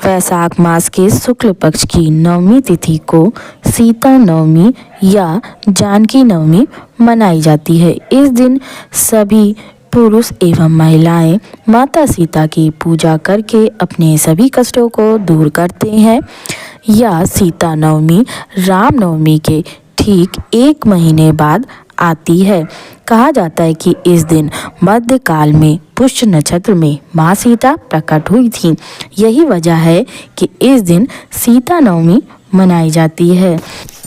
वैशाख मास के शुक्ल पक्ष की नवमी तिथि को सीता नवमी या जानकी नवमी मनाई जाती है। इस दिन सभी पुरुष एवं महिलाएं माता सीता की पूजा करके अपने सभी कष्टों को दूर करते हैं। या सीता नवमी राम नवमी के ठीक 1 महीने बाद आती है। कहा जाता है कि इस दिन मध्यकाल में पुष्य नक्षत्र में माँ सीता प्रकट हुई थी। यही वजह है कि इस दिन सीता नवमी मनाई जाती है।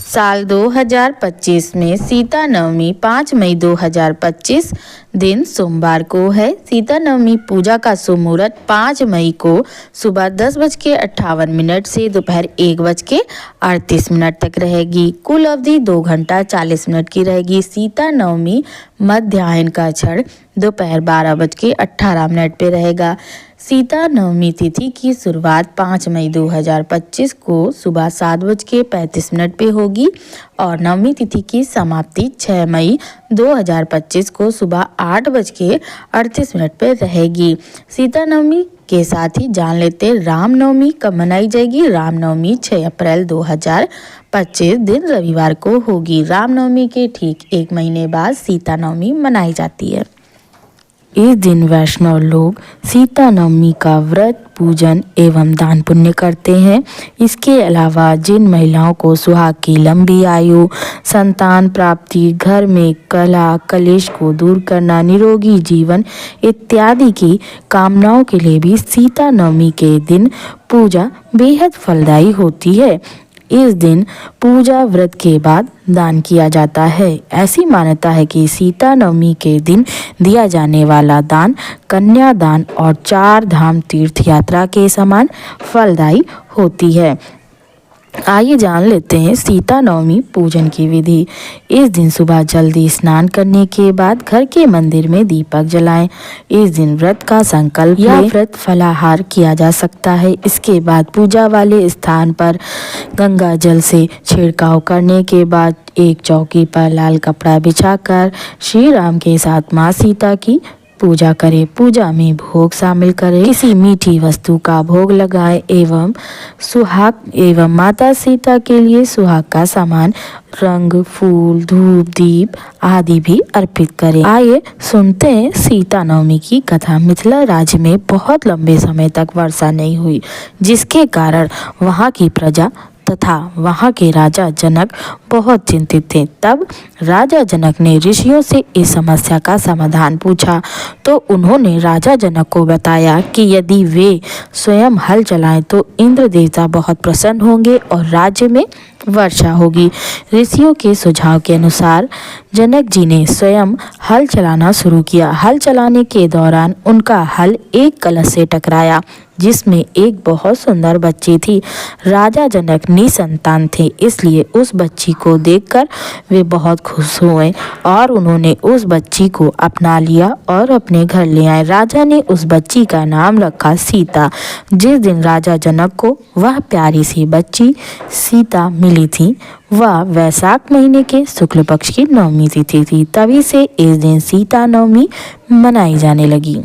साल 2025 में सीता नवमी 5 मई 2025 दिन सोमवार को है। सीता नवमी पूजा का शुभ मुहूर्त 5 मई को सुबह 10:58 से दोपहर 1:38 तक रहेगी। कुल अवधि 2 घंटा 40 मिनट की रहेगी। सीता नवमी मध्याह्न का क्षण दोपहर 12:18 पे रहेगा। सीता नवमी तिथि की शुरुआत 5 मई 2025 को सुबह 7:35 पे होगी और नवमी तिथि की समाप्ति 6 मई 2025 को सुबह 8:38 पे रहेगी। सीता नवमी के साथ ही जान लेते राम नवमी कब मनाई जाएगी। राम नवमी 6 अप्रैल 2025 दिन रविवार को होगी। राम नवमी के ठीक 1 महीने बाद सीता नवमी मनाई जाती है। इस दिन वैष्णव लोग सीता नवमी का व्रत पूजन एवं दान पुण्य करते हैं। इसके अलावा जिन महिलाओं को सुहाग की लंबी आयु, संतान प्राप्ति, घर में कलह कलेश को दूर करना, निरोगी जीवन इत्यादि की कामनाओं के लिए भी सीता नवमी के दिन पूजा बेहद फलदायी होती है। इस दिन पूजा व्रत के बाद दान किया जाता है। ऐसी मान्यता है कि सीता नवमी के दिन दिया जाने वाला दान कन्यादान और 4 धाम तीर्थ यात्रा के समान फलदायी होती है। आइए जान लेते हैं सीता नवमी पूजन की विधि। इस दिन सुबह जल्दी स्नान करने के बाद घर के मंदिर में दीपक जलाएं। इस दिन व्रत का संकल्प या व्रत फलाहार किया जा सकता है। इसके बाद पूजा वाले स्थान पर गंगा जल से छिड़काव करने के बाद एक चौकी पर लाल कपड़ा बिछाकर श्री राम के साथ माँ सीता की पूजा करें। पूजा में भोग शामिल करें। किसी मीठी वस्तु का भोग लगाएं एवं सुहाग एवं माता सीता के लिए सुहाग का सामान रंग, फूल, धूप, दीप आदि भी अर्पित करें। आइए सुनते हैं सीता नवमी की कथा। मिथिला राज्य में बहुत लंबे समय तक वर्षा नहीं हुई, जिसके कारण वहां की प्रजा तथा वहां के राजा जनक बहुत चिंतित थे। तब राजा जनक ने ऋषियों से इस समस्या का समाधान पूछा तो उन्होंने राजा जनक को बताया कि यदि वे स्वयं हल चलाएं तो इंद्र देवता बहुत प्रसन्न होंगे और राज्य में वर्षा होगी। ऋषियों के सुझाव के अनुसार जनक जी ने स्वयं हल चलाना शुरू किया। हल चलाने के दौरान उनका हल एक कलश से टकराया जिसमें एक बहुत सुंदर बच्ची थी। राजा जनक निसंतान थे, इसलिए उस बच्ची को देखकर वे बहुत खुश हुए और उन्होंने उस बच्ची को अपना लिया और अपने घर ले आए। राजा ने उस बच्ची का नाम रखा सीता। जिस दिन राजा जनक को वह प्यारी सी बच्ची सीता मिली थी वह वैशाख महीने के शुक्ल पक्ष की नवमी तिथि थी। तभी से इस दिन सीता नवमी मनाई जाने लगी।